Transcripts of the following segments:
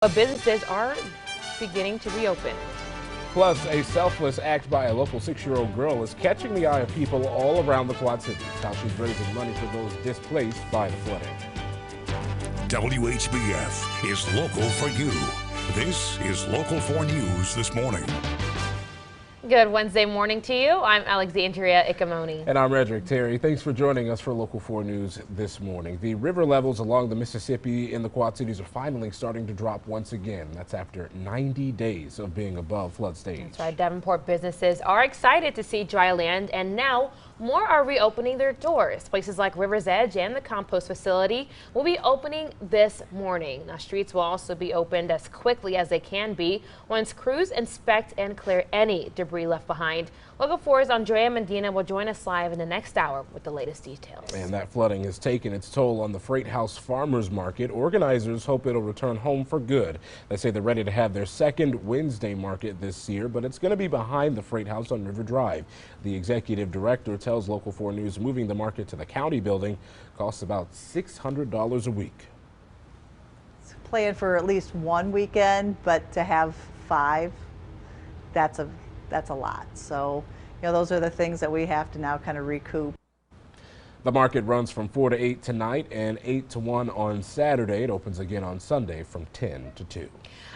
But businesses are beginning to reopen. Plus, a selfless act by a local 6-year-old girl is catching the eye of people all around the Quad Cities. How she's raising money for those displaced by the flooding. WHBF is local for you. This is Local 4 News this morning. Good Wednesday morning to you. I'm Alexandria Ikomoni. And I'm Redrick Terry. Thanks for joining us for Local 4 News this morning. The river levels along the Mississippi in the Quad Cities are finally starting to drop once again. That's after 90 days of being above flood stage. That's right. Davenport businesses are excited to see dry land, and now more are reopening their doors. Places like River's Edge and the compost facility will be opening this morning. Now, streets will also be opened as quickly as they can be once crews inspect and clear any debris left behind. Local 4's Andrea Medina will join us live in the next hour with the latest details. And that flooding has taken its toll on the Freight House Farmers Market. Organizers hope it'll return home for good. They say they're ready to have their second Wednesday market this year, but it's going to be behind the Freight House on River Drive. The executive director tells Local 4 News moving the market to the county building costs about $600 a week. It's planned for at least one weekend, but to have 5, that's a lot. So, those are the things that we have to now kind of recoup. The market runs from 4 to 8 tonight and 8 to 1 on Saturday. It opens again on Sunday from 10 to 2.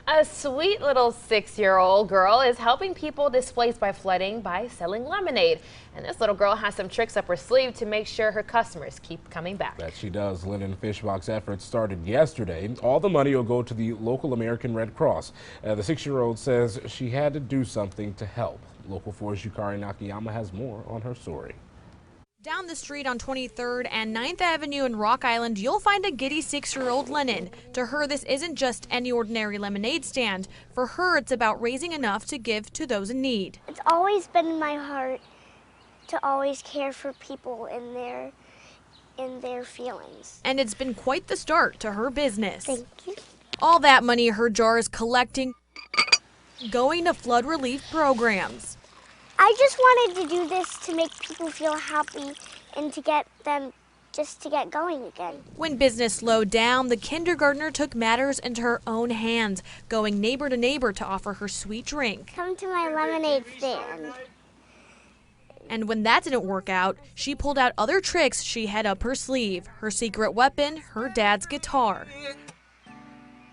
A sweet little 6-year-old girl is helping people displaced by flooding by selling lemonade. And this little girl has some tricks up her sleeve to make sure her customers keep coming back. That she does. Linden Fishbox efforts started yesterday. All the money will go to the local American Red Cross. The 6-year-old says she had to do something to help. Local 4's Yukari Nakayama has more on her story. Down the street on 23rd and 9th Avenue in Rock Island, you'll find a giddy 6-year-old Lennon. To her, this isn't just any ordinary lemonade stand. For her, it's about raising enough to give to those in need. It's always been in my heart to always care for people in their feelings. And it's been quite the start to her business. Thank you. All that money her jar is collecting, going to flood relief programs. I just wanted to do this to make people feel happy and to get them just to get going again. When business slowed down, the kindergartner took matters into her own hands, going neighbor to neighbor to offer her sweet drink. Come to my lemonade stand. And when that didn't work out, she pulled out other tricks she had up her sleeve. Her secret weapon, her dad's guitar.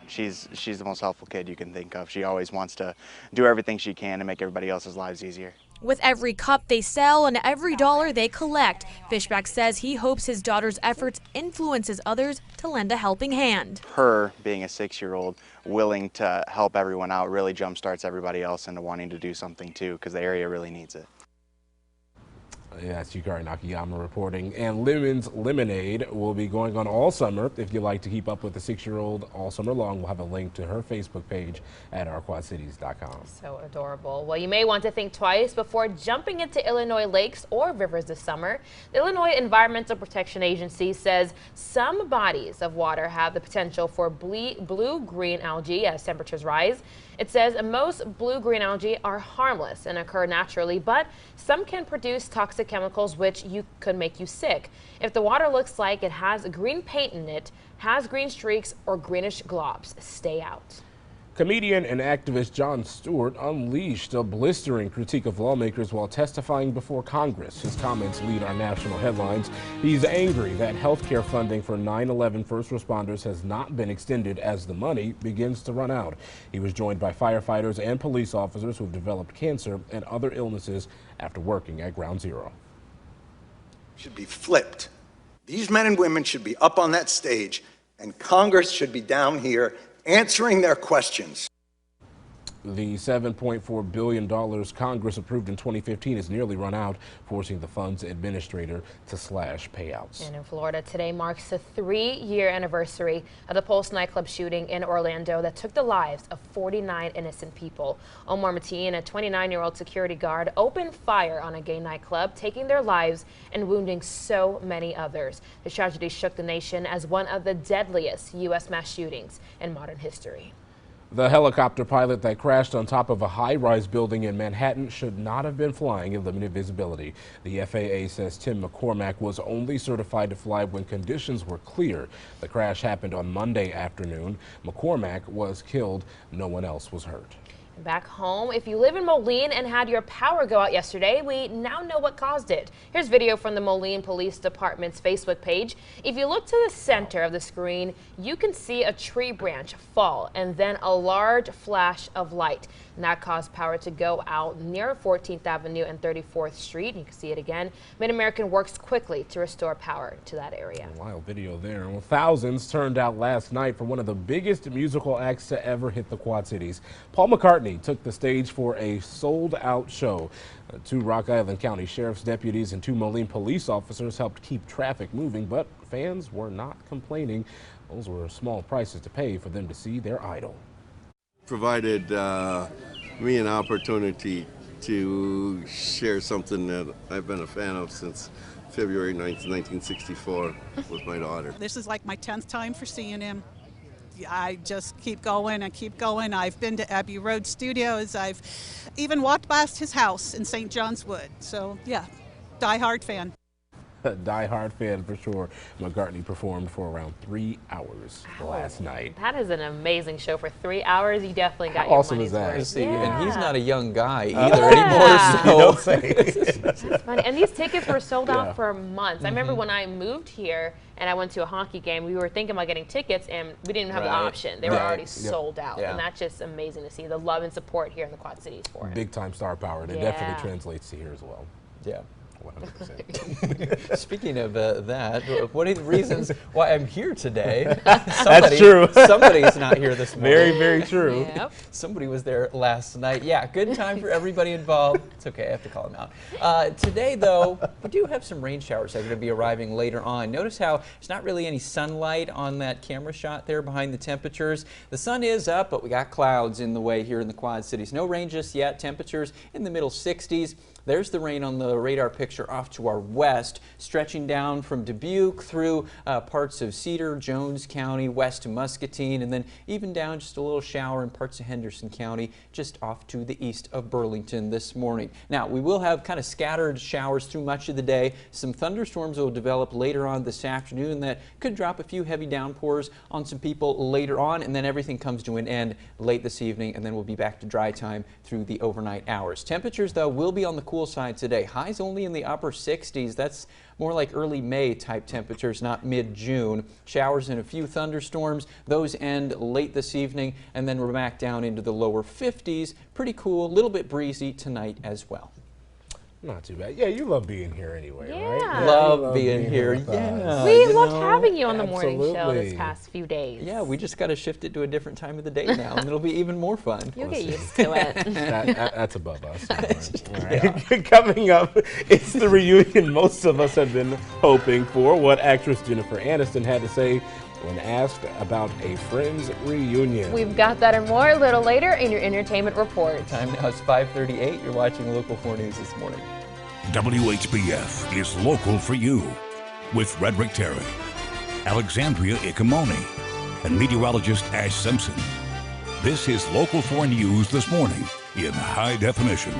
She's the most helpful kid you can think of. She always wants to do everything she can to make everybody else's lives easier. With every cup they sell and every dollar they collect, Fishback says he hopes his daughter's efforts influences others to lend a helping hand. Her being a 6-year-old willing to help everyone out really jumpstarts everybody else into wanting to do something too, because the area really needs it. Yeah, that's Yukari Nakayama reporting. And Lemon's Lemonade will be going on all summer. If you like to keep up with the 6-year-old all summer long, we'll have a link to her Facebook page at ourquadcities.com. So adorable. Well, you may want to think twice before jumping into Illinois lakes or rivers this summer. The Illinois Environmental Protection Agency says some bodies of water have the potential for blue-green algae as temperatures rise. It says most blue-green algae are harmless and occur naturally, but some can produce toxic chemicals which could make you sick. If the water looks like it has green paint in it, has green streaks, or greenish globs, stay out. Comedian and activist Jon Stewart unleashed a blistering critique of lawmakers while testifying before Congress. His comments lead our national headlines. He's angry that health care funding for 9/11 first responders has not been extended as the money begins to run out. He was joined by firefighters and police officers who have developed cancer and other illnesses after working at Ground Zero. Should be flipped. These men and women should be up on that stage, and Congress should be down here answering their questions. The $7.4 billion Congress approved in 2015 has nearly run out, forcing the fund's administrator to slash payouts. And in Florida, today marks the 3-year anniversary of the Pulse Nightclub shooting in Orlando that took the lives of 49 innocent people. Omar Mateen, a 29-year-old security guard, opened fire on a gay nightclub, taking their lives and wounding so many others. The tragedy shook the nation as one of the deadliest U.S. mass shootings in modern history. The helicopter pilot that crashed on top of a high-rise building in Manhattan should not have been flying in limited visibility. The FAA says Tim McCormack was only certified to fly when conditions were clear. The crash happened on Monday afternoon. McCormack was killed. No one else was hurt. Back home, if you live in Moline and had your power go out yesterday, we now know what caused it. Here's video from the Moline Police Department's Facebook page. If you look to the center of the screen, you can see a tree branch fall and then a large flash of light. And that caused power to go out near 14th Avenue and 34th Street. You can see it again. Mid-American works quickly to restore power to that area. Wild video there. Well, thousands turned out last night for one of the biggest musical acts to ever hit the Quad Cities. Paul McCartney took the stage for a sold-out show. Two Rock Island County Sheriff's deputies and two Moline police officers helped keep traffic moving, but fans were not complaining. Those were small prices to pay for them to see their idol. Provided me an opportunity to share something that I've been a fan of since February 9th, 1964 with my daughter. This is like my 10th time for seeing him. I just keep going and keep going. I've been to Abbey Road Studios. I've even walked past his house in St. John's Wood. So yeah, die-hard fan. Die-hard fan for sure. McCartney performed for around 3 hours last night. That is an amazing show for 3 hours. You definitely got How your awesome money's is that? worth. See, Yeah. and he's not a young guy either anymore. So. You don't say. That's funny. And these tickets were sold out for months. I remember when I moved here and I went to a hockey game, we were thinking about getting tickets and we didn't have the option. They were already sold out. Yeah. And that's just amazing to see the love and support here in the Quad Cities for it. Big time star power. And it definitely translates to here as well. Yeah. 100%. Speaking of that, one of the reasons why I'm here today, That's true. Somebody's not here this morning. Very, very true. Yep. Somebody was there last night. Yeah, good time for everybody involved. It's okay, I have to call them out. Today, though, we do have some rain showers that are going to be arriving later on. Notice how there's not really any sunlight on that camera shot there behind the temperatures. The sun is up, but we got clouds in the way here in the Quad Cities. No rain just yet. Temperatures in the middle 60s. There's the rain on the radar picture off to our west, stretching down from Dubuque through parts of Cedar, Jones County, west to Muscatine, and then even down just a little shower in parts of Henderson County, just off to the east of Burlington this morning. Now, we will have kind of scattered showers through much of the day. Some thunderstorms will develop later on this afternoon that could drop a few heavy downpours on some people later on, and then everything comes to an end late this evening, and then we'll be back to dry time through the overnight hours. Temperatures, though, will be on the cool side today. Highs only in the upper 60s. That's more like early May type temperatures, not mid-June. Showers and a few thunderstorms. Those end late this evening, and then we're back down into the lower 50s. Pretty cool, a little bit breezy tonight as well. Not too bad. Yeah, you love being here anyway, right? Yeah. Love being here. Yeah. We loved having you on the morning show absolutely. this past few days. Yeah, we just got to shift it to a different time of the day now, and it'll be even more fun. You'll get used to it. That's above us. All right. Coming up, it's the reunion most of us have been hoping for. What actress Jennifer Aniston had to say when asked about a Friends reunion. We've got that and more a little later in your entertainment report. Time now is 5:38. You're watching Local 4 News this morning. WHBF is local for you with Frederick Terry, Alexandria Ikomoni, and meteorologist Ash Simpson. This is Local 4 News this morning in high definition.